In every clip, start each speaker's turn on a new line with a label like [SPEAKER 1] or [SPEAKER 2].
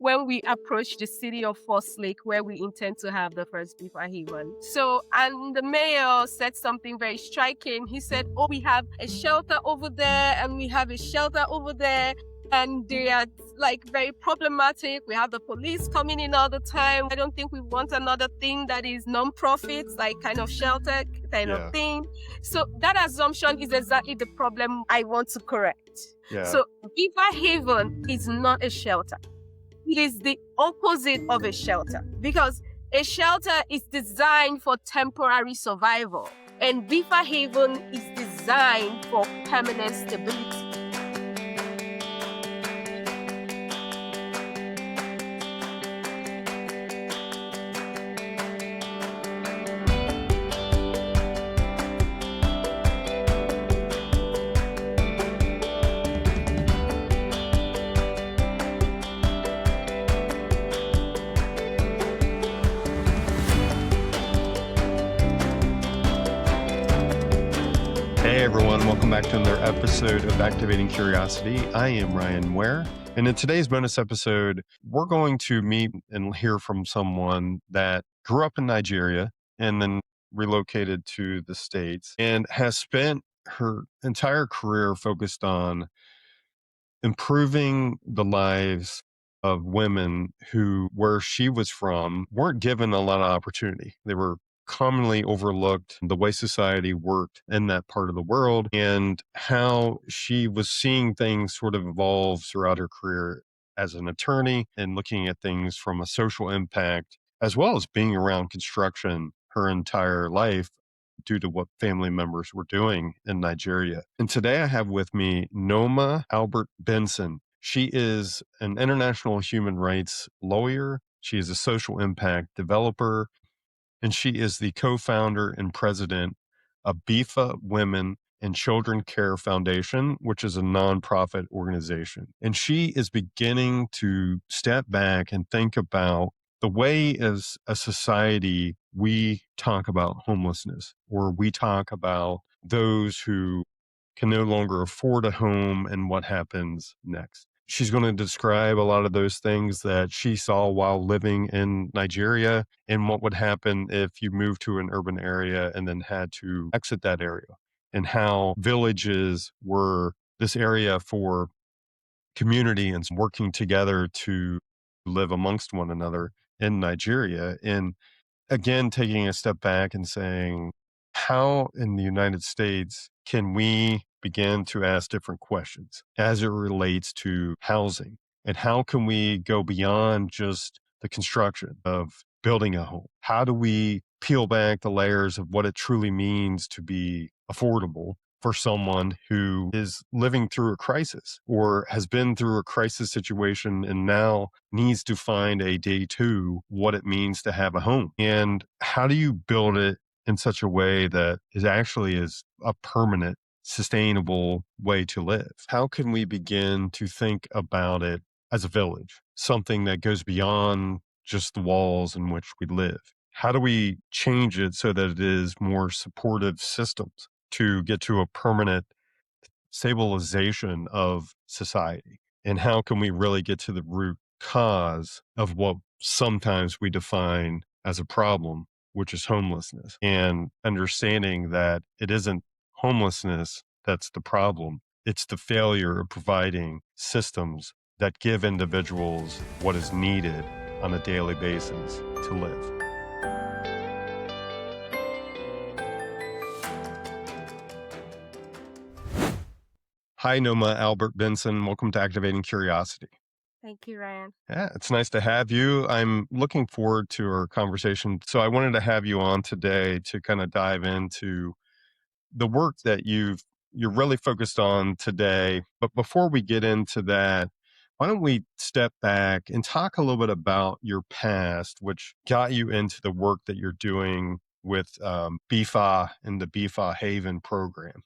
[SPEAKER 1] when we approach the city of Forest Lake, where we intend to have the first BEFA Haven. So, and the mayor said something very striking. He said, "Oh, we have a shelter over there, and we have a shelter over there, and they are like very problematic. We have the police coming in all the time. I don't think we want another thing that is non-profit, like kind of shelter kind of
[SPEAKER 2] Yeah.
[SPEAKER 1] thing." So that assumption is exactly the problem I want to correct.
[SPEAKER 2] Yeah.
[SPEAKER 1] So BEFA Haven is not a shelter. It is the opposite of a shelter, because a shelter is designed for temporary survival, and BEFA Haven is designed for permanent stability.
[SPEAKER 2] Hey everyone, welcome back to another episode of Activating Curiosity. I am Ryan Ware, and in today's bonus episode, we're going to meet and hear from someone that grew up in Nigeria and then relocated to the States and has spent her entire career focused on improving the lives of women who, where she was from, weren't given a lot of opportunity. They were commonly overlooked, the way society worked in that part of the world, and how she was seeing things sort of evolve throughout her career as an attorney and looking at things from a social impact, as well as being around construction her entire life due to what family members were doing in Nigeria. And today I have with me Nneoma Albert Benson. She is an international human rights lawyer. She is a social impact developer, and she is the co-founder and president of BEFA Women and Children Care Foundation, which is a nonprofit organization. And she is beginning to step back and think about the way as a society we talk about homelessness, or we talk about those who can no longer afford a home and what happens next. She's going to describe a lot of those things that she saw while living in Nigeria and what would happen if you moved to an urban area and then had to exit that area, and how villages were this area for community and working together to live amongst one another in Nigeria. And again, taking a step back and saying, how in the United States can we begin to ask different questions as it relates to housing? And how can we go beyond just the construction of building a home? How do we peel back the layers of what it truly means to be affordable for someone who is living through a crisis or has been through a crisis situation and now needs to find a day two what it means to have a home? And how do you build it in such a way that is a permanent, sustainable way to live? How can we begin to think about it as a village, something that goes beyond just the walls in which we live? How do we change it so that it is more supportive systems to get to a permanent stabilization of society? And how can we really get to the root cause of what sometimes we define as a problem, which is homelessness, and understanding that it isn't homelessness that's the problem. It's the failure of providing systems that give individuals what is needed on a daily basis to live. Hi, Nneoma Albert Benson. Welcome to Activating Curiosity.
[SPEAKER 1] Thank you, Ryan.
[SPEAKER 2] Yeah, it's nice to have you. I'm looking forward to our conversation. So I wanted to have you on today to kind of dive into the work that you're really focused on today. But before we get into that, why don't we step back and talk a little bit about your past, which got you into the work that you're doing with BEFA and the BEFA Haven program.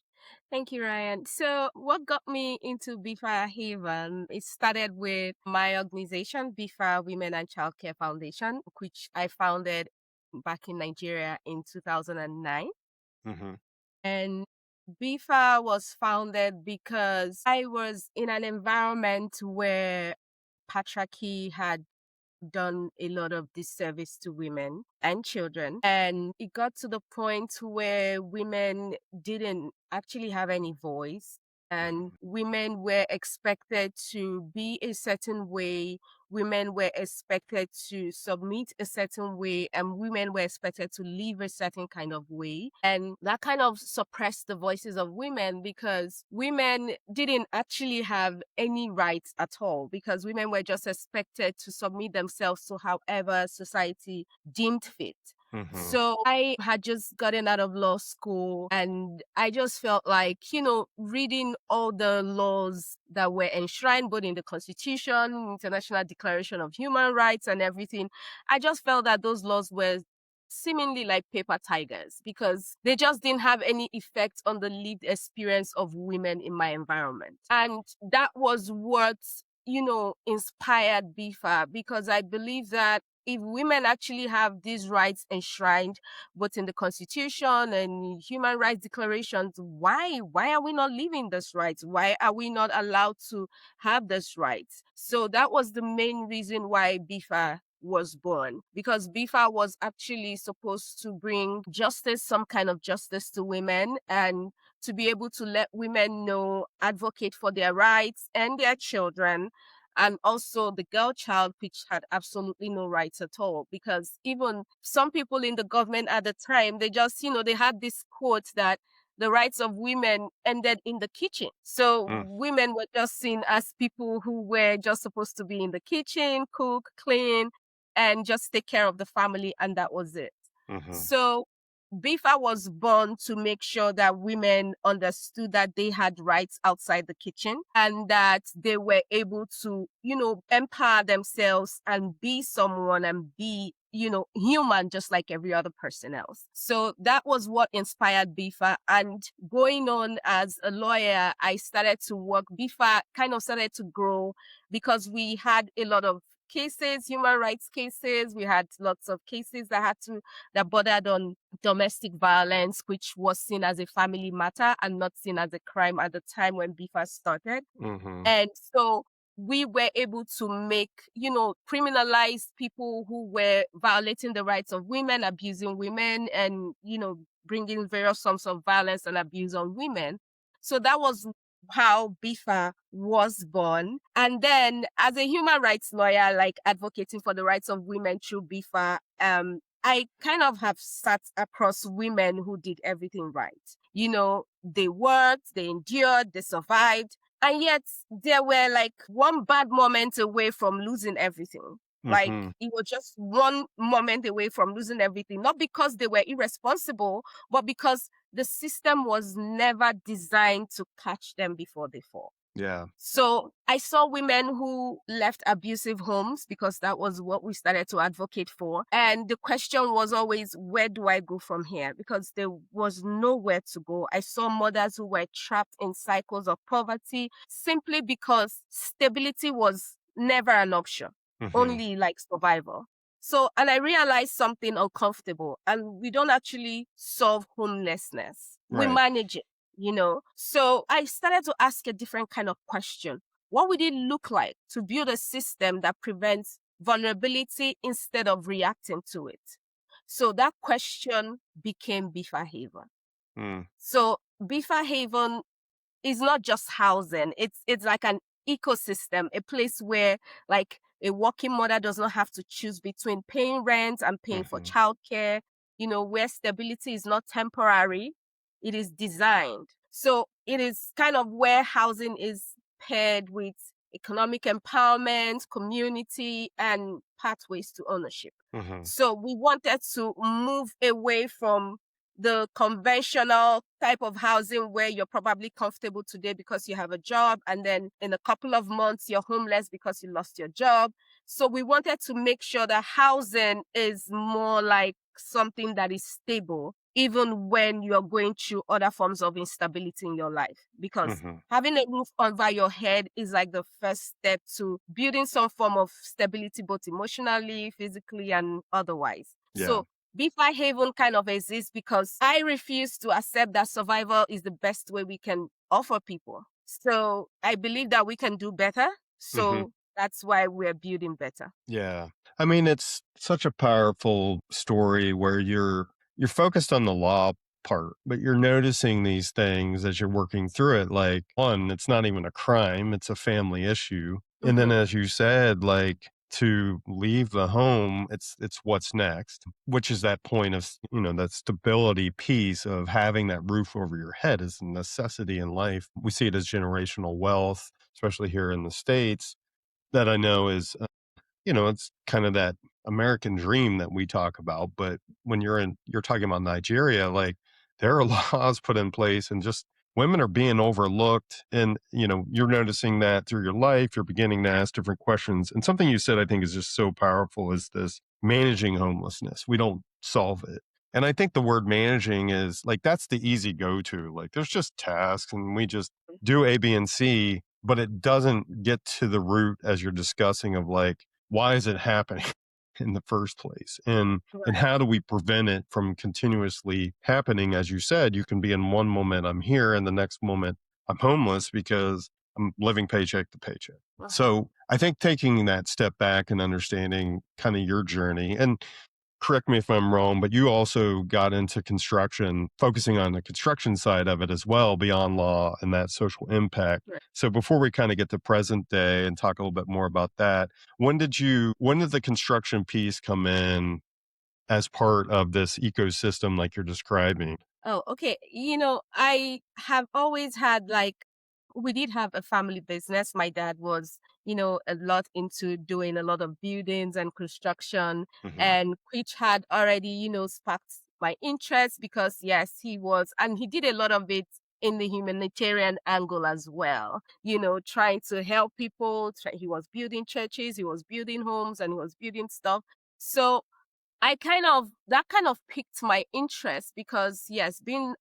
[SPEAKER 1] Thank you, Ryan. So, what got me into BEFA Haven? It started with my organization, BEFA Women and Child Care Foundation, which I founded back in Nigeria in 2009.
[SPEAKER 2] Mm-hmm.
[SPEAKER 1] And BEFA was founded because I was in an environment where patriarchy had done a lot of disservice to women and children. And it got to the point where women didn't actually have any voice. And women were expected to be a certain way. Women were expected to submit a certain way, and women were expected to live a certain kind of way. And that kind of suppressed the voices of women because women didn't actually have any rights at all, because women were just expected to submit themselves to however society deemed fit. So I had just gotten out of law school, and I just felt like, reading all the laws that were enshrined both in the Constitution, International Declaration of Human Rights, and everything, I just felt that those laws were seemingly like paper tigers because they just didn't have any effect on the lived experience of women in my environment. And that was what, inspired BEFA, because I believe that if women actually have these rights enshrined both in the Constitution and human rights declarations, why are we not living these rights? Why are we not allowed to have these rights? So that was the main reason why BEFA was born, because BEFA was actually supposed to bring justice, some kind of justice to women, and to be able to let women know, advocate for their rights and their children, and also the girl child, which had absolutely no rights at all. Because even some people in the government at the time, they just, they had this quote that the rights of women ended in the kitchen. So women were just seen as people who were just supposed to be in the kitchen, cook, clean, and just take care of the family, and that was it. So BEFA was born to make sure that women understood that they had rights outside the kitchen and that they were able to, empower themselves and be someone and be, human just like every other person else. So that was what inspired BEFA. And going on as a lawyer, I started to work. BEFA kind of started to grow because we had a lot of cases, human rights cases. We had lots of cases that bordered on domestic violence, which was seen as a family matter and not seen as a crime at the time when BEFA started. And so we were able to make, criminalize people who were violating the rights of women, abusing women, and, bringing various forms of violence and abuse on women. So that was how BEFA was born. And then as a human rights lawyer, like advocating for the rights of women through BEFA, I kind of have sat across women who did everything right. They worked, they endured, they survived. And yet they were like one bad moment away from losing everything. Like it was just one moment away from losing everything, not because they were irresponsible, but because the system was never designed to catch them before they fall.
[SPEAKER 2] Yeah.
[SPEAKER 1] So I saw women who left abusive homes because that was what we started to advocate for. And the question was always, where do I go from here? Because there was nowhere to go. I saw mothers who were trapped in cycles of poverty simply because stability was never an option, only like survival. So, and I realized something uncomfortable, and we don't actually solve homelessness. We manage it. So I started to ask a different kind of question. What would it look like to build a system that prevents vulnerability instead of reacting to it? So that question became BEFA Haven. So BEFA Haven is not just housing. It's like an ecosystem, a place where like a working mother does not have to choose between paying rent and paying for childcare, where stability is not temporary, it is designed. So it is kind of where housing is paired with economic empowerment, community, and pathways to ownership. So we wanted to move away from the conventional type of housing where you're probably comfortable today because you have a job, and then in a couple of months you're homeless because you lost your job. So we wanted to make sure that housing is more like something that is stable, even when you're going through other forms of instability in your life. Because having a roof over your head is like the first step to building some form of stability, both emotionally, physically, and otherwise. So BEFA Haven kind of exists because I refuse to accept that survival is the best way we can offer people. So I believe that we can do better. So That's why we're building better.
[SPEAKER 2] Yeah. I mean, it's such a powerful story where you're focused on the law part, but you're noticing these things as you're working through it. Like, one, it's not even a crime, it's a family issue. And then
[SPEAKER 1] Hmm.
[SPEAKER 2] as you said, like to leave the home, it's what's next, which is that point of, that stability piece of having that roof over your head is a necessity in life. We see it as generational wealth, especially here in the States, that I know is it's kind of that American dream that we talk about. But when you're talking about Nigeria, like there are laws put in place and just women are being overlooked. And, you're noticing that through your life, you're beginning to ask different questions. And something you said, I think is just so powerful is this managing homelessness. We don't solve it. And I think the word managing is like, that's the easy go to. Like there's just tasks and we just do A, B, and C, but it doesn't get to the root as you're discussing of like, why is it happening in the first place, and
[SPEAKER 1] Right.
[SPEAKER 2] how do we prevent it from continuously happening? As you said, you can be in one moment I'm here and the next moment I'm homeless because I'm living paycheck to paycheck.
[SPEAKER 1] Uh-huh.
[SPEAKER 2] So I think taking that step back and understanding kind of your journey, and correct me if I'm wrong, but you also got into construction, focusing on the construction side of it as well, beyond law and that social impact.
[SPEAKER 1] Right.
[SPEAKER 2] So before we kind of get to present day and talk a little bit more about that, when did the construction piece come in as part of this ecosystem like you're describing?
[SPEAKER 1] Oh, okay. I have always had like, we did have a family business. My dad was, a lot into doing a lot of buildings and construction,
[SPEAKER 2] Hmm.
[SPEAKER 1] and which had already, sparked my interest because, yes, he was, and he did a lot of it in the humanitarian angle as well, trying to help people. He was building churches, he was building homes, and he was building stuff. So, that kind of piqued my interest because, yes, being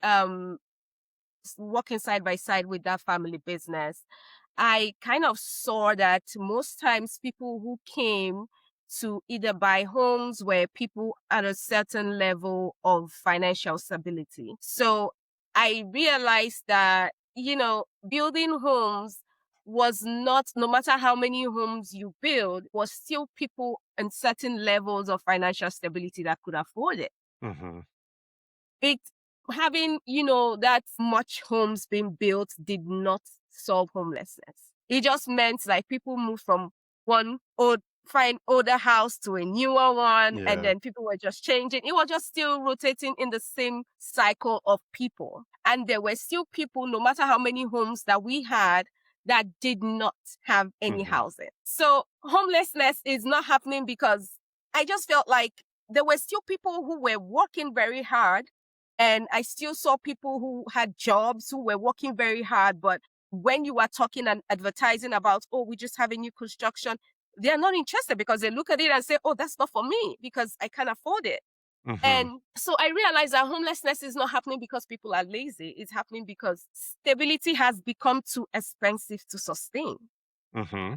[SPEAKER 1] working side by side with that family business, I kind of saw that most times people who came to either buy homes were people at a certain level of financial stability. So I realized that, building homes was not, no matter how many homes you build, was still people in certain levels of financial stability that could afford it.
[SPEAKER 2] Hmm.
[SPEAKER 1] It Having, that much homes being built did not solve homelessness. It just meant like people moved from one old fine older house to a newer one, and
[SPEAKER 2] Yeah.
[SPEAKER 1] then people were just changing. It was just still rotating in the same cycle of people. And there were still people, no matter how many homes that we had, that did not have any
[SPEAKER 2] Hmm.
[SPEAKER 1] housing. So homelessness is not happening because I just felt like there were still people who were working very hard, and I still saw people who had jobs who were working very hard. But when you are talking and advertising about, oh, we just have a new construction, they're not interested because they look at it and say, oh, that's not for me because I can't afford it.
[SPEAKER 2] Hmm.
[SPEAKER 1] And so I realized that homelessness is not happening because people are lazy. It's happening because stability has become too expensive to sustain.
[SPEAKER 2] Hmm.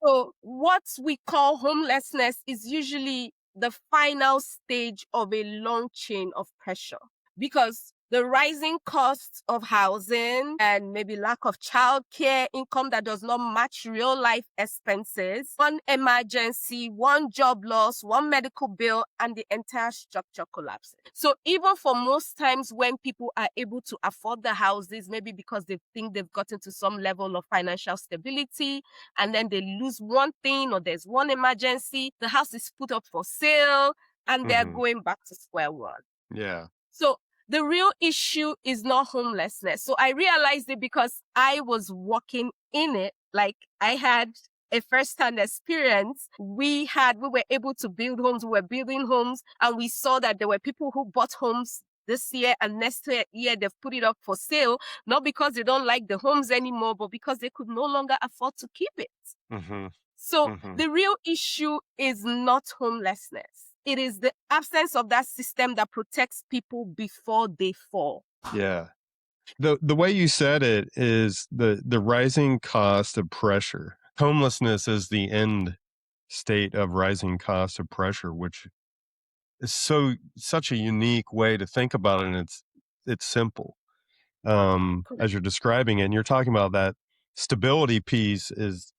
[SPEAKER 1] So, what we call homelessness is usually the final stage of a long chain of pressure because the rising costs of housing and maybe lack of childcare income that does not match real life expenses, one emergency, one job loss, one medical bill, and the entire structure collapses. So even for most times when people are able to afford the houses, maybe because they think they've gotten to some level of financial stability, and then they lose one thing or there's one emergency, the house is put up for sale and they're
[SPEAKER 2] Hmm.
[SPEAKER 1] going back to square one.
[SPEAKER 2] Yeah.
[SPEAKER 1] So the real issue is not homelessness. So I realized it because I was working in it. Like I had a first-hand experience. We were able to build homes. We were building homes, and we saw that there were people who bought homes this year, and next year they've put it up for sale, not because they don't like the homes anymore, but because they could no longer afford to keep it.
[SPEAKER 2] Hmm.
[SPEAKER 1] So
[SPEAKER 2] Hmm.
[SPEAKER 1] the real issue is not homelessness. It is the absence of that system that protects people before they fall.
[SPEAKER 2] Yeah. The way you said it is the rising cost of pressure. Homelessness is the end state of rising cost of pressure, which is such a unique way to think about it, and it's simple.
[SPEAKER 1] Correct.
[SPEAKER 2] As you're describing it, and you're talking about that stability piece is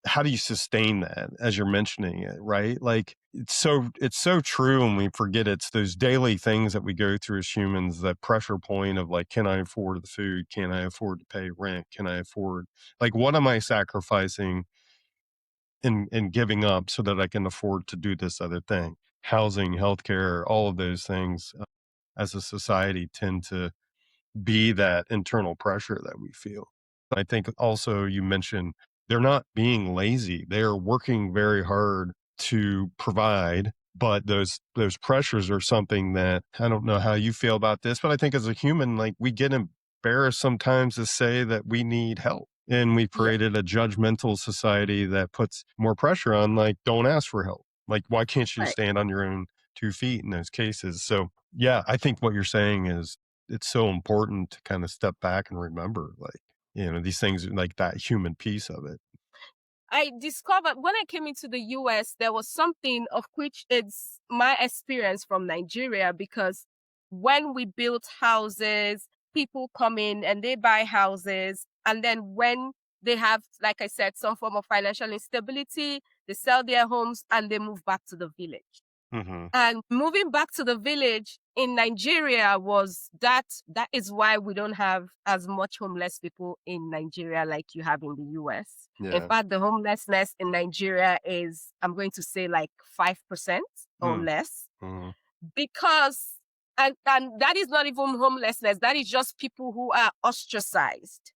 [SPEAKER 2] how do you sustain that as you're mentioning it, right? Like it's so true, and we forget it's those daily things that we go through as humans, that pressure point of like, can I afford the food? Can I afford to pay rent? Can I afford, like, what am I sacrificing in giving up so that I can afford to do this other thing? Housing, healthcare, all of those things as a society tend to be that internal pressure that we feel. I think also you mentioned they're not being lazy. They're working very hard to provide, but those pressures are something that, I don't know how you feel about this, but I think as a human, like, we get embarrassed sometimes to say that we need help. And we've
[SPEAKER 1] Yeah,
[SPEAKER 2] created a judgmental society that puts more pressure on, like, don't ask for help. Like, why can't you
[SPEAKER 1] right.
[SPEAKER 2] stand on your own 2 feet in those cases? So yeah, I think what you're saying is it's so important to kind of step back and remember, like, these things, like that human piece of it.
[SPEAKER 1] I discovered when I came into the US, there was something of which it's my experience from Nigeria, because when we built houses, people come in and they buy houses. And then when they have, like I said, some form of financial instability, they sell their homes and they move back to the village.
[SPEAKER 2] Hmm.
[SPEAKER 1] And moving back to the village in Nigeria was that is why we don't have as much homeless people in Nigeria like you have in the US. In
[SPEAKER 2] Yeah.
[SPEAKER 1] fact, the homelessness in Nigeria is, I'm going to say, like 5% or
[SPEAKER 2] Mm.
[SPEAKER 1] less,
[SPEAKER 2] Hmm.
[SPEAKER 1] because and that is not even homelessness, that is just people who are ostracized,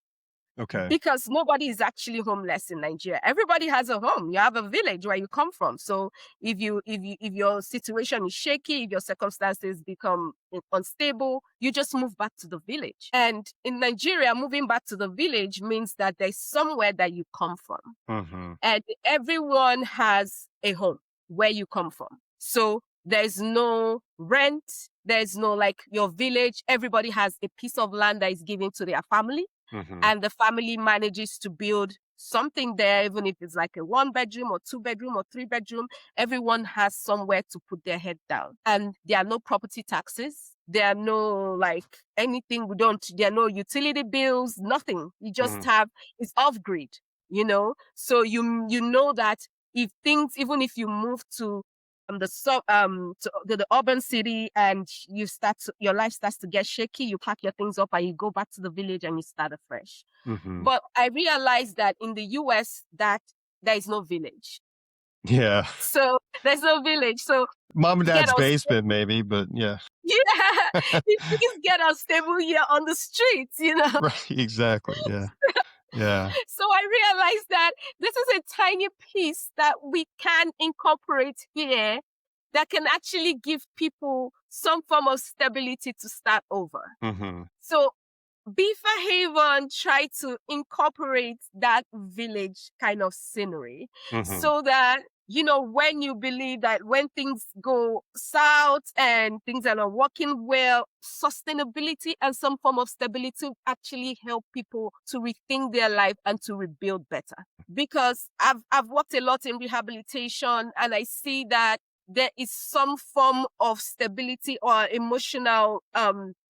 [SPEAKER 2] Okay.
[SPEAKER 1] because nobody is actually homeless in Nigeria. Everybody has a home. You have a village where you come from. So if your situation is shaky, if your circumstances become unstable, you just move back to the village. And in Nigeria, moving back to the village means that there's somewhere that you come from.
[SPEAKER 2] Hmm.
[SPEAKER 1] And everyone has a home where you come from. So there's no rent, there's no, like, your village, everybody has a piece of land that is given to their family,
[SPEAKER 2] Hmm.
[SPEAKER 1] and the family manages to build something there, even if it's like a 1 bedroom or 2 bedroom or 3 bedroom. Everyone has somewhere to put their head down, and there are no property taxes. There are no, like, anything. There are no utility bills, nothing. You just
[SPEAKER 2] Hmm.
[SPEAKER 1] have, it's off grid, So you know that if things, even if you move to the urban city, and your life starts to get shaky, you pack your things up and you go back to the village and you start afresh.
[SPEAKER 2] Hmm.
[SPEAKER 1] But I realized that in the US, that there is no village.
[SPEAKER 2] Yeah.
[SPEAKER 1] So there's no village. So
[SPEAKER 2] Mom and
[SPEAKER 1] get
[SPEAKER 2] dad's
[SPEAKER 1] unstable.
[SPEAKER 2] basement, maybe, but yeah.
[SPEAKER 1] Yeah, if things get unstable here on the streets.
[SPEAKER 2] Right. Exactly. Yeah. Yeah.
[SPEAKER 1] So I realized that this is a tiny piece that we can incorporate here that can actually give people some form of stability to start over.
[SPEAKER 2] Hmm.
[SPEAKER 1] So BEFA Haven tried to incorporate that village kind of scenery,
[SPEAKER 2] Hmm.
[SPEAKER 1] so that, when you believe that when things go south and things are not working well, sustainability and some form of stability actually help people to rethink their life and to rebuild better. Because I've worked a lot in rehabilitation, and I see that there is some form of stability or emotional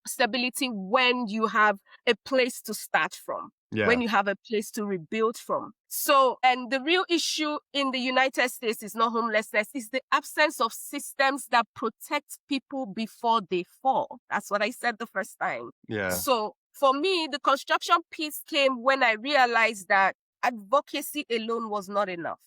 [SPEAKER 1] stability when you have a place to start from,
[SPEAKER 2] Yeah.
[SPEAKER 1] when you have a place to rebuild from. So, and the real issue in the United States is not homelessness, it's the absence of systems that protect people before they fall. That's what I said the first time.
[SPEAKER 2] Yeah.
[SPEAKER 1] So, for me, the construction piece came when I realized that advocacy alone was not enough.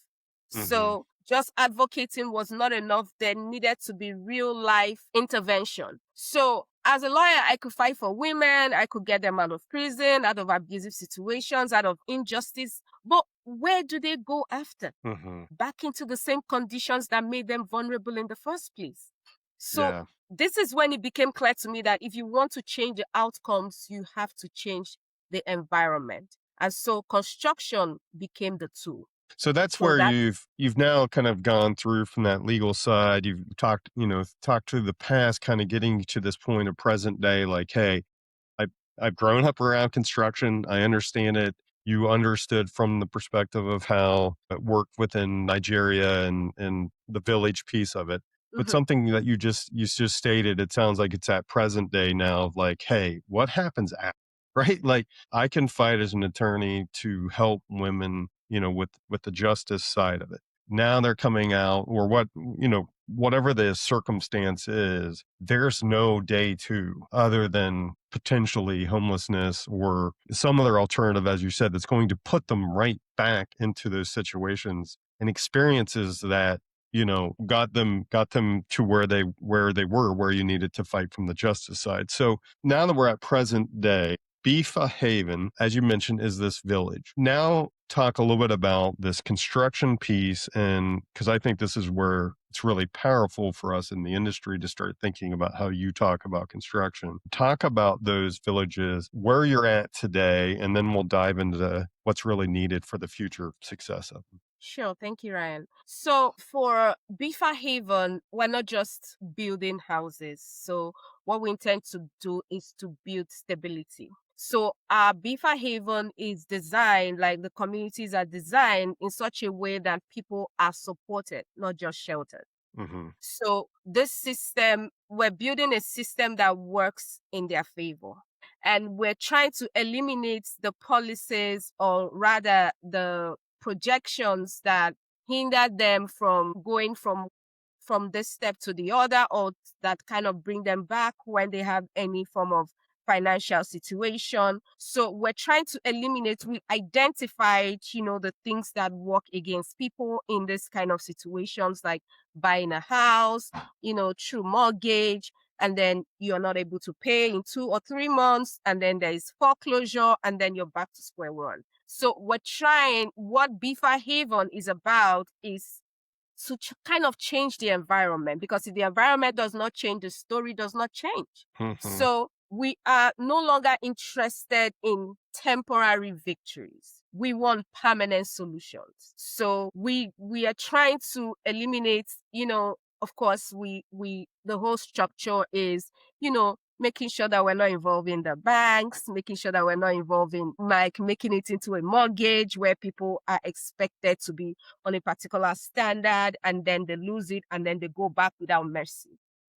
[SPEAKER 2] Hmm.
[SPEAKER 1] So, just advocating was not enough. There needed to be real life intervention. So, as a lawyer, I could fight for women, I could get them out of prison, out of abusive situations, out of injustice. But where do they go after?
[SPEAKER 2] Hmm.
[SPEAKER 1] Back into the same conditions that made them vulnerable in the first place. So,
[SPEAKER 2] Yeah.
[SPEAKER 1] this is when it became clear to me that if you want to change the outcomes, you have to change the environment. And so construction became the tool.
[SPEAKER 2] So that's
[SPEAKER 1] So
[SPEAKER 2] where
[SPEAKER 1] that
[SPEAKER 2] you've now kind of gone through from that legal side. You've talked to the past, kind of getting to this point of present day, like, hey, I've grown up around construction. I understand it. You understood from the perspective of how it worked within Nigeria and the village piece of it. But
[SPEAKER 1] mhm,
[SPEAKER 2] something that you just stated, it sounds like it's at present day now of like, hey, what happens after, right? Like, I can fight as an attorney to help women with the justice side of it. Now they're coming out, or whatever the circumstance is, there's no day two other than potentially homelessness or some other alternative, as you said, that's going to put them right back into those situations and experiences that got them to where you needed to fight from the justice side. So now that we're at present day, BEFA Haven, as you mentioned, is this village. Now, talk a little bit about this construction piece, and because I think this is where it's really powerful for us in the industry to start thinking about how you talk about construction. Talk about those villages, where you're at today, and then we'll dive into what's really needed for the future success of them.
[SPEAKER 1] Sure. Thank you, Ryan. So for BEFA Haven, we're not just building houses. So what we intend to do is to build stability. So our BEFA Haven is designed, like the communities are designed in such a way that people are supported, not just sheltered.
[SPEAKER 2] Mm-hmm.
[SPEAKER 1] So this system, we're building a system that works in their favor. And we're trying to eliminate the policies, or rather the projections that hinder them from going from this step to the other, or that kind of bring them back when they have any form of financial situation. So we're trying to eliminate, we identified, the things that work against people in this kind of situations, like buying a house, through mortgage, and then you're not able to pay in 2 or 3 months, and then there is foreclosure, and then you're back to square one. So we're trying, what BEFA Haven is about is to kind of change the environment, because if the environment does not change, the story does not change.
[SPEAKER 2] Mm-hmm.
[SPEAKER 1] So we are no longer interested in temporary victories. We want permanent solutions. So we are trying to eliminate, of course, the whole structure is, making sure that we're not involving the banks, making sure that we're not involving, like, making it into a mortgage where people are expected to be on a particular standard, and then they lose it, and then they go back without mercy.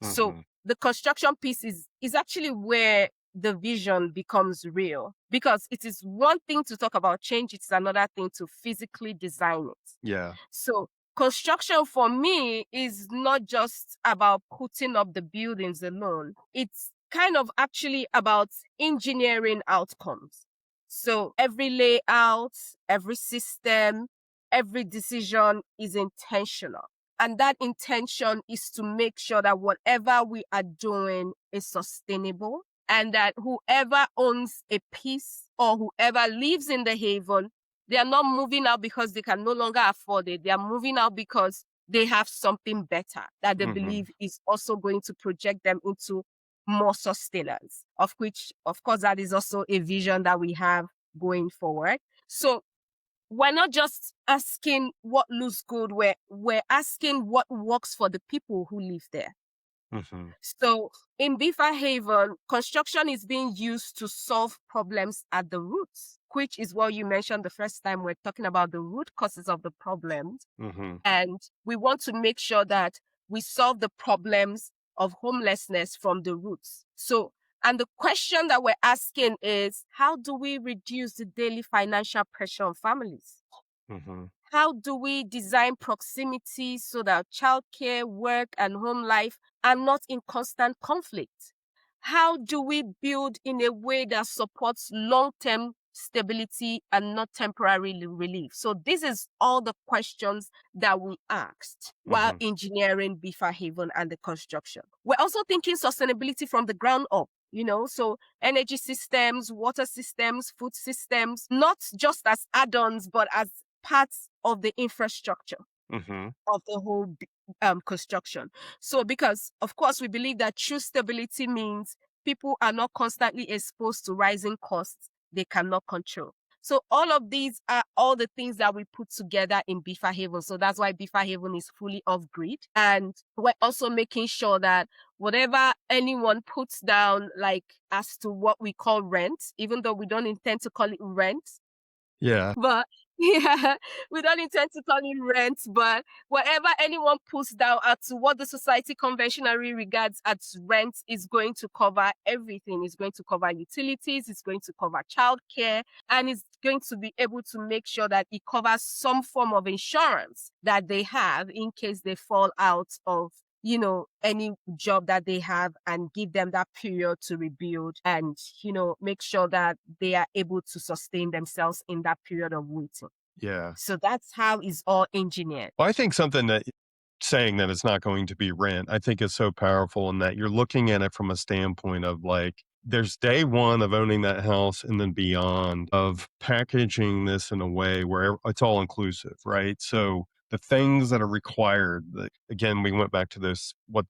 [SPEAKER 1] So
[SPEAKER 2] Mm-hmm.
[SPEAKER 1] the construction piece is actually where the vision becomes real, because it is one thing to talk about change, it's another thing to physically design it.
[SPEAKER 2] Yeah.
[SPEAKER 1] So construction for me is not just about putting up the buildings alone. It's kind of actually about engineering outcomes. So every layout, every system, every decision is intentional. And that intention is to make sure that whatever we are doing is sustainable, and that whoever owns a piece or whoever lives in the haven, they are not moving out because they can no longer afford it. They are moving out because they have something better that they believe is also going to project them into more sustenance, of which, of course, that is also a vision that we have going forward. So we're not just asking what looks good, we're asking what works for the people who live there.
[SPEAKER 2] Mm-hmm.
[SPEAKER 1] So in BEFA Haven, construction is being used to solve problems at the roots, which is what you mentioned the first time. We're talking about the root causes of the problems.
[SPEAKER 2] Mm-hmm.
[SPEAKER 1] And we want to make sure that we solve the problems of homelessness from the roots. So, and the question that we're asking is, how do we reduce the daily financial pressure on families?
[SPEAKER 2] Mm-hmm.
[SPEAKER 1] How do we design proximity so that childcare, work, and home life are not in constant conflict? How do we build in a way that supports long-term stability and not temporary relief? So this is all the questions that we asked while engineering BEFA Haven and the construction. We're also thinking sustainability from the ground up. So energy systems, water systems, food systems, not just as add-ons, but as parts of the infrastructure of the whole construction. So because, of course, we believe that true stability means people are not constantly exposed to rising costs they cannot control. So all of these are all the things that we put together in BEFA Haven. So that's why BEFA Haven is fully off-grid. And we're also making sure that whatever anyone puts down, like as to what we call rent, even though we don't intend to call it rent,
[SPEAKER 2] Yeah.
[SPEAKER 1] but Yeah, we don't intend to call it rent, but whatever anyone puts down as to what the society conventionally regards as rent is going to cover everything. It's going to cover utilities, it's going to cover childcare, and it's going to be able to make sure that it covers some form of insurance that they have in case they fall out of any job that they have, and give them that period to rebuild and, make sure that they are able to sustain themselves in that period of waiting.
[SPEAKER 2] Yeah.
[SPEAKER 1] So that's how it's all engineered.
[SPEAKER 2] Well, I think something that saying that it's not going to be rent, I think is so powerful in that you're looking at it from a standpoint of like, there's day one of owning that house and then beyond of packaging this in a way where it's all inclusive, right? So the things that are required, again, we went back to this, what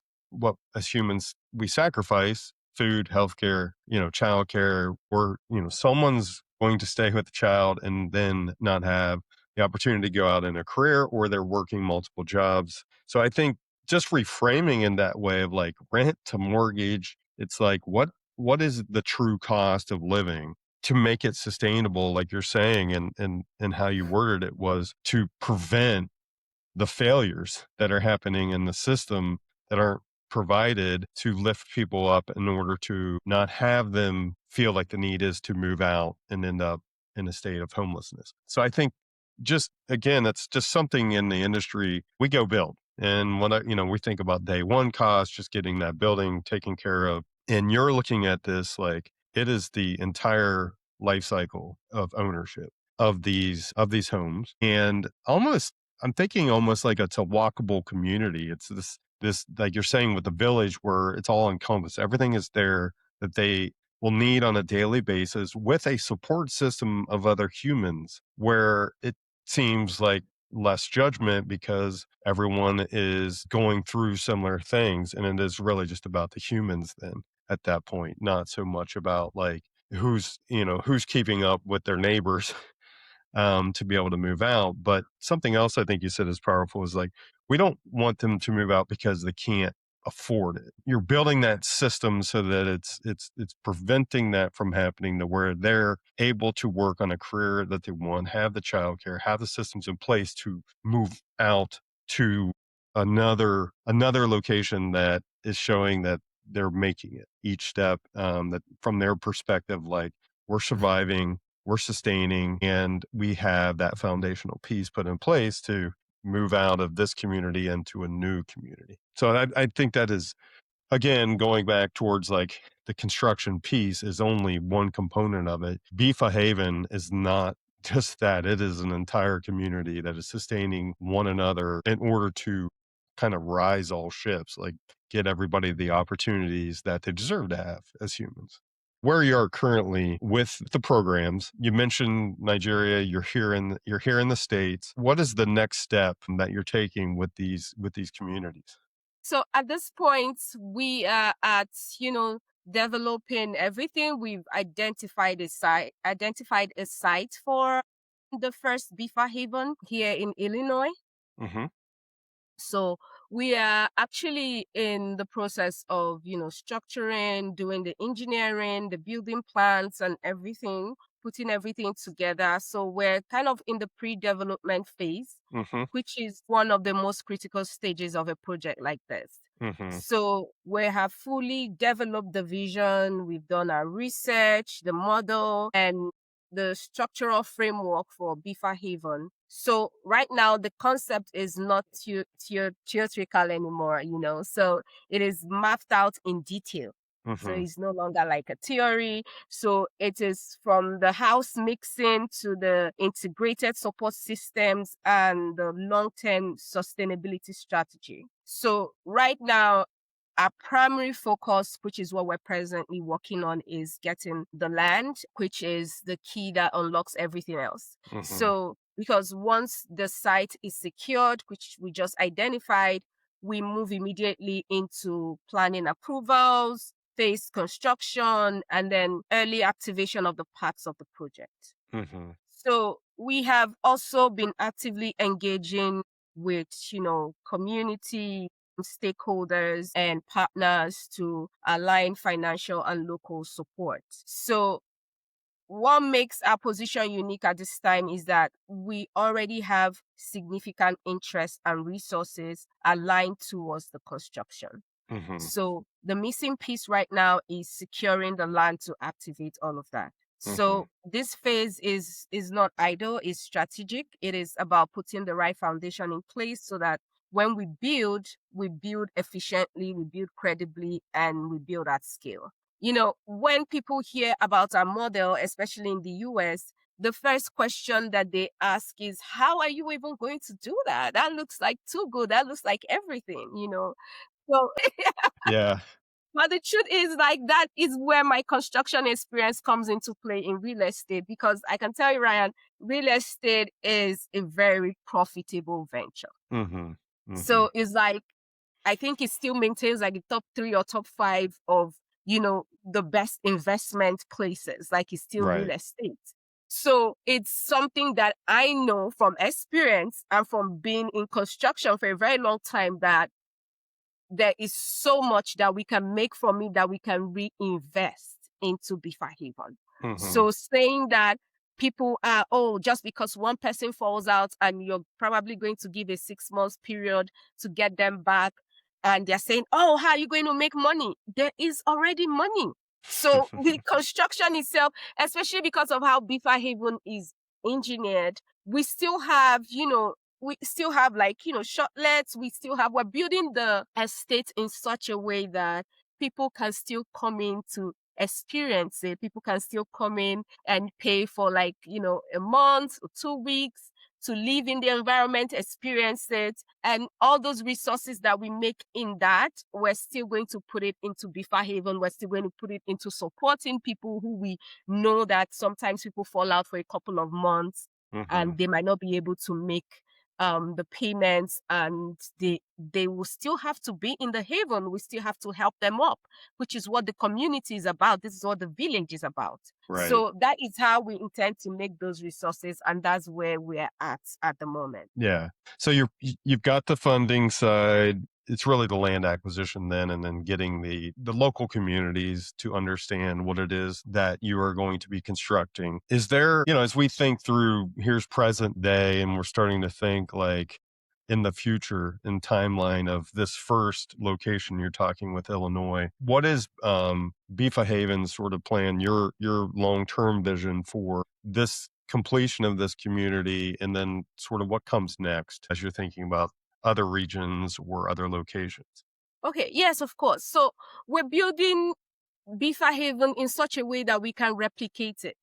[SPEAKER 2] as humans we sacrifice: food, healthcare, childcare, or, someone's going to stay with the child and then not have the opportunity to go out in a career, or they're working multiple jobs. So I think just reframing in that way of like rent to mortgage, it's like what is the true cost of living to make it sustainable, like you're saying, and how you worded it was to prevent the failures that are happening in the system that aren't provided to lift people up in order to not have them feel like the need is to move out and end up in a state of homelessness. So I think just again, that's just something in the industry we go build. And when we think about day one cost, just getting that building taken care of. And you're looking at this like it is the entire life cycle of ownership of these homes. And almost I'm thinking almost like it's a walkable community. It's this like you're saying with the village where it's all encompassed. Everything is there that they will need on a daily basis with a support system of other humans where it seems like less judgment because everyone is going through similar things, and it is really just about the humans then at that point, not so much about like who's keeping up with their neighbors to be able to move out. But something else I think you said is powerful is like, we don't want them to move out because they can't afford it. You're building that system so that it's preventing that from happening to where they're able to work on a career that they want, have the childcare, have the systems in place to move out to another location that is showing that they're making it each step, that from their perspective, like we're surviving, we're sustaining, and we have that foundational piece put in place to move out of this community into a new community. So I think that is, again, going back towards like the construction piece is only one component of it. BEFA Haven is not just that. It is an entire community that is sustaining one another in order to kind of rise all ships, like get everybody the opportunities that they deserve to have as humans. Where you are currently with the programs, you mentioned Nigeria, you're here in the States. What is the next step that you're taking with these communities?
[SPEAKER 1] So at this point, we are at, developing everything. We've identified a site for the first BEFA Haven here in Illinois.
[SPEAKER 2] Mm-hmm.
[SPEAKER 1] So we are actually in the process of, structuring, doing the engineering, the building plans and everything, putting everything together. So we're kind of in the pre-development phase,
[SPEAKER 2] Mm-hmm.
[SPEAKER 1] which is one of the most critical stages of a project like this.
[SPEAKER 2] Mm-hmm.
[SPEAKER 1] So we have fully developed the vision, we've done our research, the model, and the structural framework for BEFA Haven. So right now, the concept is not theatrical anymore, so it is mapped out in detail. So
[SPEAKER 2] Mm-hmm.
[SPEAKER 1] it's no longer like a theory. So it is from the house mixing to the integrated support systems and the long-term sustainability strategy. So right now, our primary focus, which is what we're presently working on, is getting the land, which is the key that unlocks everything else.
[SPEAKER 2] Mm-hmm.
[SPEAKER 1] So, because once the site is secured, which we just identified, we move immediately into planning approvals, phase construction, and then early activation of the parts of the project.
[SPEAKER 2] Mm-hmm.
[SPEAKER 1] So we have also been actively engaging with, community stakeholders and partners to align financial and local support. So what makes our position unique at this time is that we already have significant interest and resources aligned towards the construction.
[SPEAKER 2] Mm-hmm.
[SPEAKER 1] So the missing piece right now is securing the land to activate all of that.
[SPEAKER 2] Mm-hmm.
[SPEAKER 1] So this phase is not idle, it's strategic. It is about putting the right foundation in place so that when we build efficiently, we build credibly, and we build at scale. You know, when people hear about our model, especially in the US, the first question that they ask is, how are you even going to do that? That looks like too good. That looks like everything, you know. So
[SPEAKER 2] Yeah.
[SPEAKER 1] but the truth is, like, that is where my construction experience comes into play in real estate, because I can tell you, Ryan, real estate is a very profitable venture.
[SPEAKER 2] Mm-hmm. Mm-hmm.
[SPEAKER 1] So it's like, I think it still maintains like the top 3 or top 5 of, you know, the best investment places. Like, it's still real
[SPEAKER 2] Right.
[SPEAKER 1] estate. So it's something that I know from experience and from being in construction for a very long time, that there is so much that we can make from it that we can reinvest into BEFA Haven.
[SPEAKER 2] Mm-hmm.
[SPEAKER 1] So saying that people are, oh, just because one person falls out and you're probably going to give a 6 months period to get them back, and they're saying, oh, how are you going to make money? There is already money. So the construction itself, especially because of how BEFA Haven is engineered, we still have, you know, we still have, like, you know, shortlets. We're building the estate in such a way that people can still come in to experience it. People can still come in and pay for, like, you know, a month or 2 weeks to live in the environment, experience it. And all those resources that we make in that, we're still going to put it into BEFA Haven. We're still going to put it into supporting people who we know that sometimes people fall out for a couple of months
[SPEAKER 2] Mm-hmm.
[SPEAKER 1] and they might not be able to make the payments, and they will still have to be in the haven. We still have to help them up, which is what the community is about. This is what the village is about.
[SPEAKER 2] Right.
[SPEAKER 1] So that is how we intend to make those resources, and that's where we're at the moment.
[SPEAKER 2] Yeah. So you've got the funding side. It's really the land acquisition then, and then getting the local communities to understand what it is that you are going to be constructing. Is there, you know, as we think through, here's present day, and we're starting to think like in the future and timeline of this first location you're talking with Illinois, what is BEFA Haven's sort of plan, your long-term vision for this completion of this community, and then sort of what comes next as you're thinking about other regions or other locations?
[SPEAKER 1] Okay, yes, of course. So we're building BEFA Haven in such a way that we can replicate it.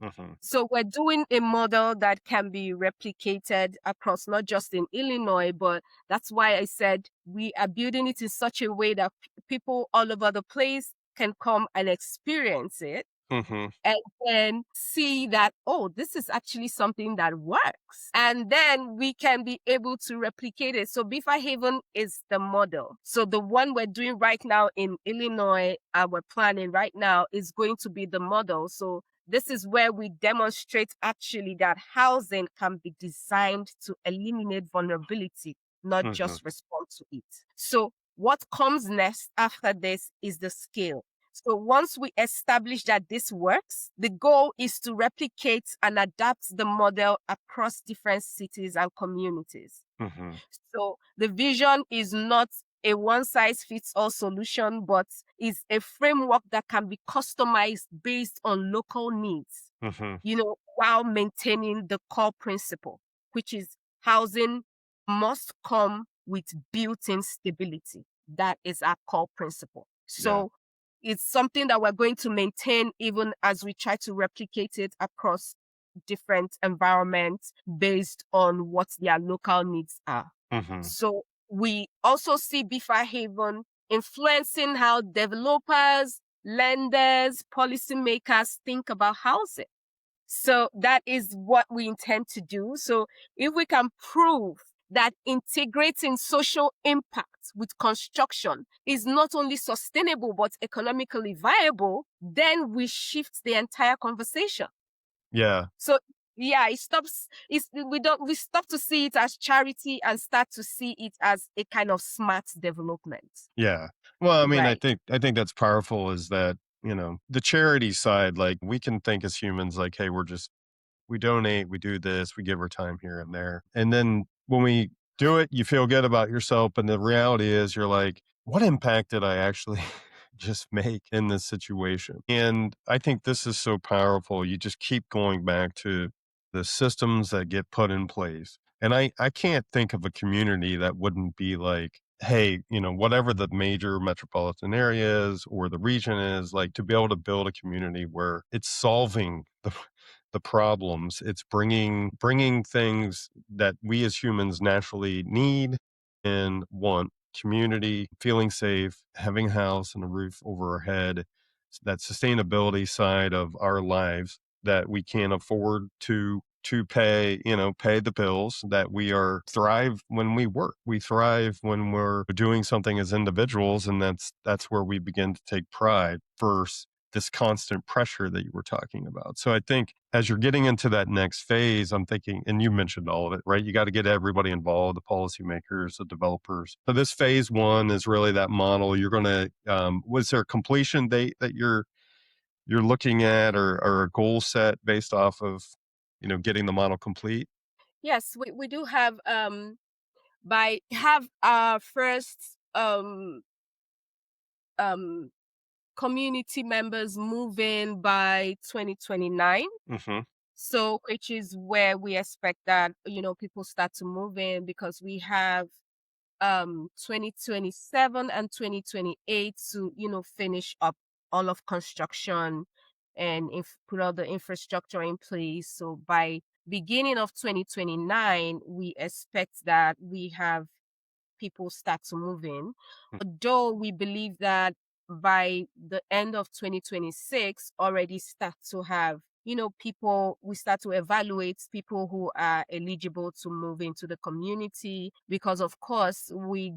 [SPEAKER 2] Mm-hmm.
[SPEAKER 1] So we're doing a model that can be replicated across not just in Illinois, but that's why I said we are building it in such a way that people all over the place can come and experience it
[SPEAKER 2] Mm-hmm.
[SPEAKER 1] and then see that, oh, this is actually something that works. And then we can be able to replicate it. So BEFA Haven is the model. So the one we're doing right now in Illinois, we're planning right now, is going to be the model. So this is where we demonstrate actually that housing can be designed to eliminate vulnerability, not
[SPEAKER 2] Mm-hmm.
[SPEAKER 1] just respond to it. So what comes next after this is the scale. So once we establish that this works, the goal is to replicate and adapt the model across different cities and communities.
[SPEAKER 2] Mm-hmm.
[SPEAKER 1] So the vision is not a one size fits all solution, but is a framework that can be customized based on local needs,
[SPEAKER 2] Mm-hmm.
[SPEAKER 1] you know, while maintaining the core principle, which is housing must come with built-in stability. That is our core principle.
[SPEAKER 2] Yeah.
[SPEAKER 1] So it's something that we're going to maintain even as we try to replicate it across different environments based on what their local needs are.
[SPEAKER 2] Mm-hmm.
[SPEAKER 1] So we also see BEFA Haven influencing how developers, lenders, policymakers think about housing. So that is what we intend to do. So if we can prove that integrating social impact with construction is not only sustainable but economically viable, then we shift the entire conversation.
[SPEAKER 2] Yeah.
[SPEAKER 1] So yeah, we stop to see it as charity and start to see it as a kind of smart development.
[SPEAKER 2] Yeah. Well, I mean,
[SPEAKER 1] Right.
[SPEAKER 2] I think that's powerful is that the charity side, like we can think as humans, like, hey, we donate, we do this, we give our time here and there. And then when we do it, you feel good about yourself. And the reality is you're like, what impact did I actually just make in this situation? And I think this is so powerful. You just keep going back to the systems that get put in place. And I can't think of a community that wouldn't be like, hey, whatever the major metropolitan area is or the region is, like to be able to build a community where it's solving the problems. It's bringing things that we as humans naturally need and want: community, feeling safe, having a house and a roof over our head, that sustainability side of our lives that we can't afford to pay the bills, that we are thrive when we work. We thrive when we're doing something as individuals, and that's where we begin to take pride versus this constant pressure that you were talking about. So I think as you're getting into that next phase, I'm thinking, and you mentioned all of it, right? You got to get everybody involved, the policymakers, the developers. So this phase one is really that model. You're going to, was there a completion date that you're looking at, or a goal set based off of, getting the model complete?
[SPEAKER 1] Yes, we do have by have our first um community members move in by 2029.
[SPEAKER 2] Mm-hmm.
[SPEAKER 1] So, which is where we expect that, people start to move in, because we have 2027 and 2028 to, finish up all of construction and put all the infrastructure in place. So by beginning of 2029, we expect that we have people start to move in. Although we believe that by the end of 2026, already start to have, people, we start to evaluate people who are eligible to move into the community, because of course we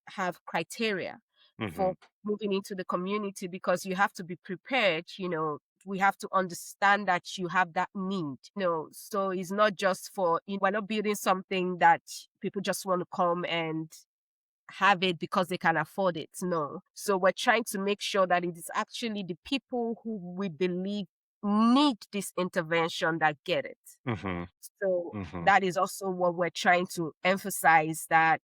[SPEAKER 1] have criteria
[SPEAKER 2] Mm-hmm.
[SPEAKER 1] for moving into the community, because you have to be prepared, we have to understand that you have that need, so it's not just for, we're not building something that people just want to come and have it because they can afford it. No. So we're trying to make sure that it is actually the people who we believe need this intervention that get it.
[SPEAKER 2] Mm-hmm.
[SPEAKER 1] So
[SPEAKER 2] Mm-hmm.
[SPEAKER 1] that is also what we're trying to emphasize, that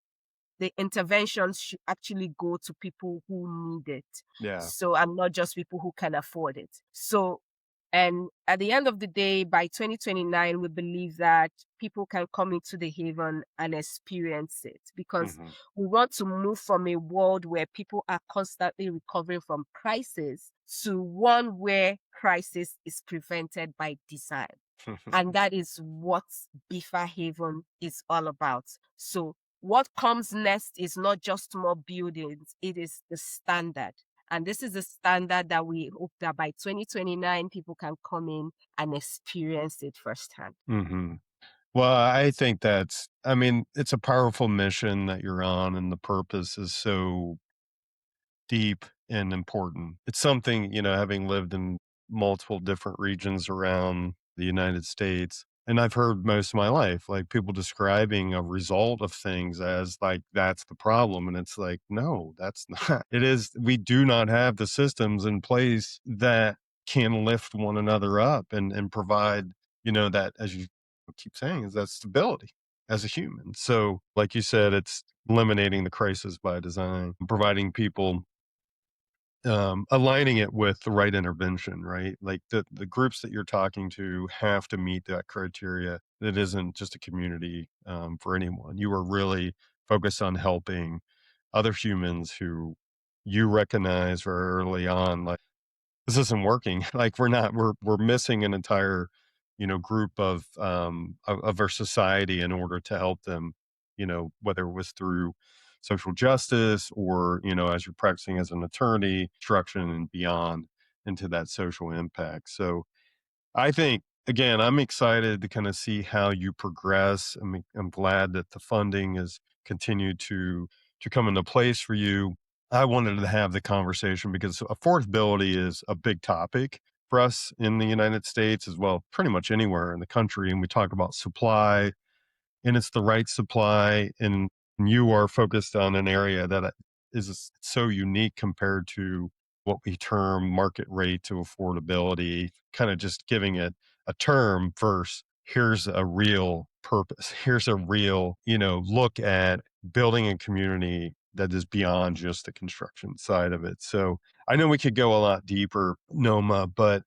[SPEAKER 1] the interventions should actually go to people who need it.
[SPEAKER 2] Yeah.
[SPEAKER 1] So, and not just people who can afford it. So, and at the end of the day, by 2029, we believe that people can come into the Haven and experience it, because
[SPEAKER 2] Mm-hmm.
[SPEAKER 1] we want to move from a world where people are constantly recovering from crisis to one where crisis is prevented by design. And that is what BEFA Haven is all about. So what comes next is not just more buildings, it is the standard. And this is the standard that we hope that by 2029, people can come in and experience it firsthand.
[SPEAKER 2] Mm-hmm. Well, I think it's a powerful mission that you're on, and the purpose is so deep and important. It's something, having lived in multiple different regions around the United States, and I've heard most of my life, like people describing a result of things as like that's the problem. And it's like, no, that's not. It is, we do not have the systems in place that can lift one another up and provide, that, as you keep saying, is that stability as a human. So, like you said, it's eliminating the crisis by design, providing people, aligning it with the right intervention, right? Like the groups that you're talking to have to meet that criteria. It isn't just a community, for anyone. You are really focused on helping other humans who you recognize very early on, like, this isn't working. Like, we're missing an entire, group of our society in order to help them, whether it was through social justice or, as you're practicing as an attorney, instruction and beyond into that social impact. So I think, again, I'm excited to kind of see how you progress. I'm glad that the funding has continued to come into place for you. I wanted to have the conversation because affordability is a big topic for us in the United States, as well, pretty much anywhere in the country. And we talk about supply, and it's the right supply. And you are focused on an area that is so unique compared to what we term market rate to affordability, kind of just giving it a term versus here's a real purpose. Here's a real, look at building a community that is beyond just the construction side of it. So I know we could go a lot deeper, Noma, but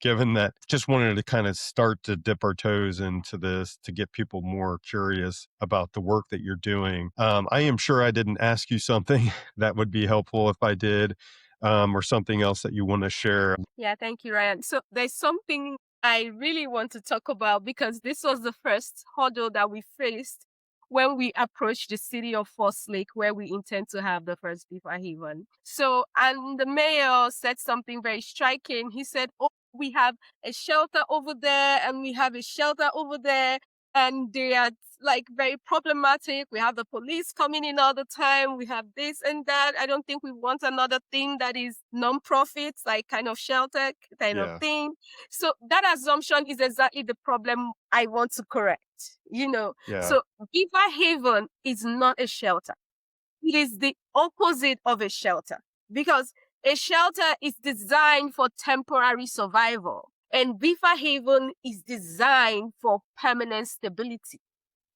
[SPEAKER 2] given that just wanted to kind of start to dip our toes into this to get people more curious about the work that you're doing. I am sure I didn't ask you something that would be helpful if I did, or something else that you want to share.
[SPEAKER 1] Yeah, thank you, Ryan. So there's something I really want to talk about because this was the first hurdle that we faced when we approached the city of Forest Lake, where we intend to have the first BEFA Haven. So, and the mayor said something very striking. He said, "Oh, we have a shelter over there, and we have a shelter over there, and they are like very problematic. We have the police coming in all the time. We have this and that. I don't think we want another thing that is non-profit, like kind of shelter kind of
[SPEAKER 2] Yeah,
[SPEAKER 1] thing." So that assumption is exactly the problem I want to correct.
[SPEAKER 2] yeah,
[SPEAKER 1] So Beaver Haven is not a shelter. It is the opposite of a shelter because a shelter is designed for temporary survival and Beaver Haven is designed for permanent stability.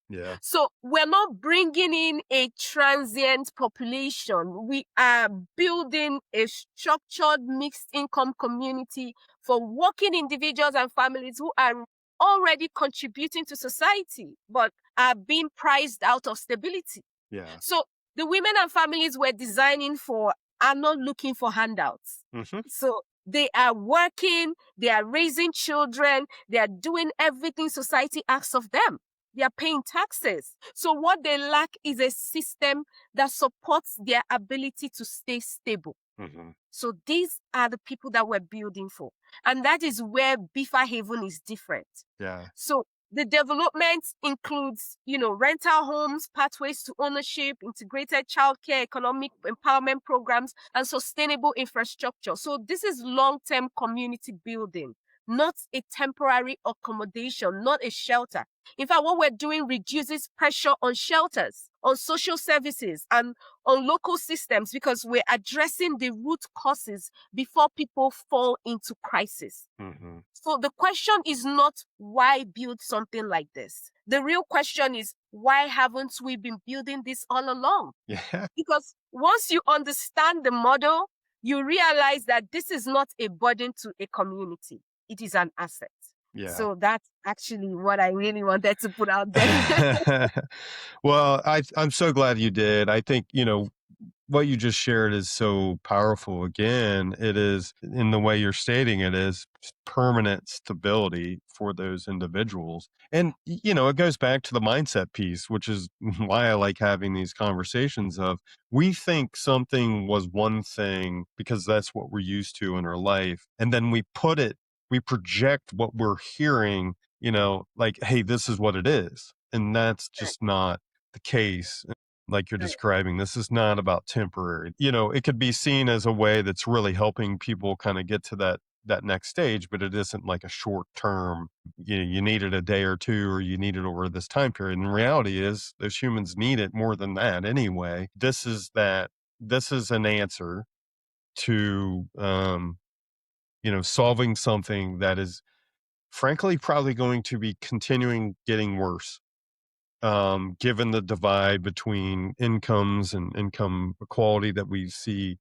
[SPEAKER 2] yeah,
[SPEAKER 1] So we're not bringing in a transient population. We are building a structured mixed income community for working individuals and families who are already contributing to society, but are being priced out of stability.
[SPEAKER 2] yeah.
[SPEAKER 1] So the women and families we're designing for are not looking for handouts.
[SPEAKER 2] Hmm.
[SPEAKER 1] So they are working, they are raising children, they are doing everything society asks of them. They are paying taxes. So what they lack is a system that supports their ability to stay stable.
[SPEAKER 2] Hmm.
[SPEAKER 1] So these are the people that we're building for. And that is where Bifa Haven is different.
[SPEAKER 2] Yeah,
[SPEAKER 1] So the development includes, rental homes, pathways to ownership, integrated childcare, economic empowerment programs, and sustainable infrastructure. So this is long-term community building, not a temporary accommodation, not a shelter. In fact, what we're doing reduces pressure on shelters, on social services, and on local systems because we're addressing the root causes before people fall into crisis.
[SPEAKER 2] hmm.
[SPEAKER 1] So the question is not why build something like this. The real question is why haven't we been building this all along?
[SPEAKER 2] Yeah,
[SPEAKER 1] Because once you understand the model, you realize that this is not a burden to a community. It is an asset.
[SPEAKER 2] yeah.
[SPEAKER 1] So that's actually what I really wanted to put out there.
[SPEAKER 2] Well, I'm so glad you did. I think, what you just shared is so powerful. Again, it is in the way you're stating it is permanent stability for those individuals. And, it goes back to the mindset piece, which is why I like having these conversations of we think something was one thing because that's what we're used to in our life. And then we project what we're hearing, like, hey, this is what it is. And that's
[SPEAKER 1] Right,
[SPEAKER 2] just not the case like you're
[SPEAKER 1] right,
[SPEAKER 2] describing. This is not about temporary. It could be seen as a way that's really helping people kind of get to that next stage, but it isn't like a short term, you need it a day or two, or you need it over this time period. And the reality is those humans need it more than that anyway. This is an answer to solving something that is frankly probably going to be continuing getting worse, given the divide between incomes and income equality that we see,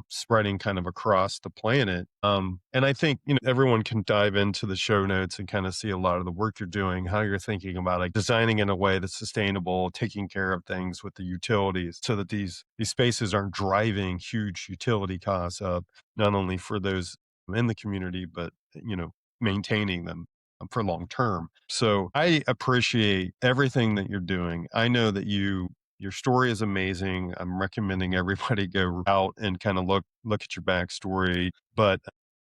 [SPEAKER 2] spreading kind of across the planet. And I think, everyone can dive into the show notes and kind of see a lot of the work you're doing, how you're thinking about like designing in a way that's sustainable, taking care of things with the utilities so that these spaces aren't driving huge utility costs up, not only for those in the community, but, maintaining them for long term. So I appreciate everything that you're doing. I know that your story is amazing. I'm recommending everybody go out and kind of look at your backstory. But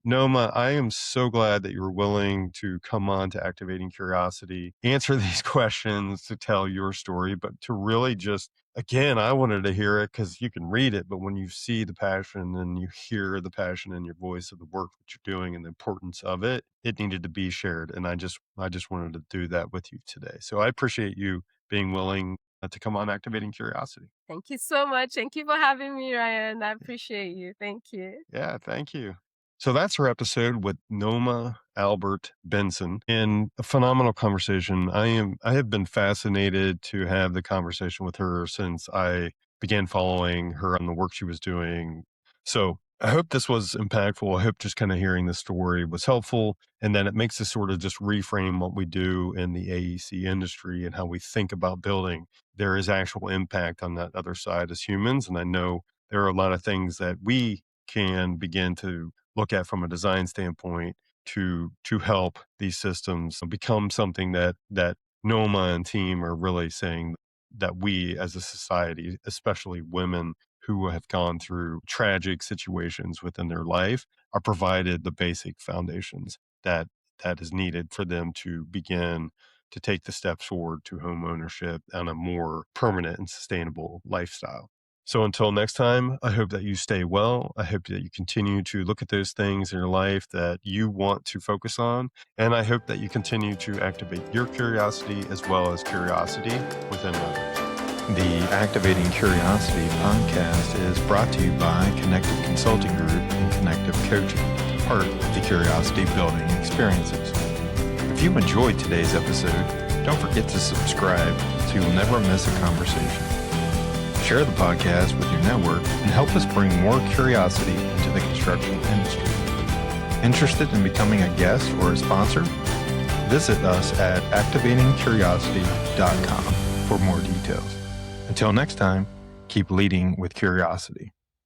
[SPEAKER 2] Noma, I am so glad that you were willing to come on to Activating Curiosity, answer these questions, to tell your story, but to really just, again, I wanted to hear it because you can read it, but when you see the passion and you hear the passion in your voice of the work that you're doing and the importance of it, it needed to be shared. And I just wanted to do that with you today. So I appreciate you being willing to come on Activating Curiosity.
[SPEAKER 1] Thank you so much. Thank you for having me, Ryan. I appreciate you. Thank you.
[SPEAKER 2] Yeah, thank you. So that's our episode with Nneoma Albert Benson, and a phenomenal conversation. I have been fascinated to have the conversation with her since I began following her on the work she was doing. So I hope this was impactful. I hope just kind of hearing the story was helpful, and then it makes us sort of just reframe what we do in the AEC industry and how we think about building. There is actual impact on that other side as humans, and I know there are a lot of things that we can begin to look at from a design standpoint to help these systems become something that Noma and team are really saying that we as a society, especially women who have gone through tragic situations within their life, are provided the basic foundations that is needed for them to begin to take the steps forward to home ownership and a more permanent and sustainable lifestyle. So until next time, I hope that you stay well. I hope that you continue to look at those things in your life that you want to focus on. And I hope that you continue to activate your curiosity as well as curiosity within others.
[SPEAKER 3] The Activating Curiosity podcast is brought to you by Connective Consulting Group and Connective Coaching, part of the Curiosity Building Experiences. If you enjoyed today's episode, don't forget to subscribe so you'll never miss a conversation. Share the podcast with your network and help us bring more curiosity into the construction industry. Interested in becoming a guest or a sponsor? Visit us at activatingcuriosity.com for more details. Until next time, keep leading with curiosity.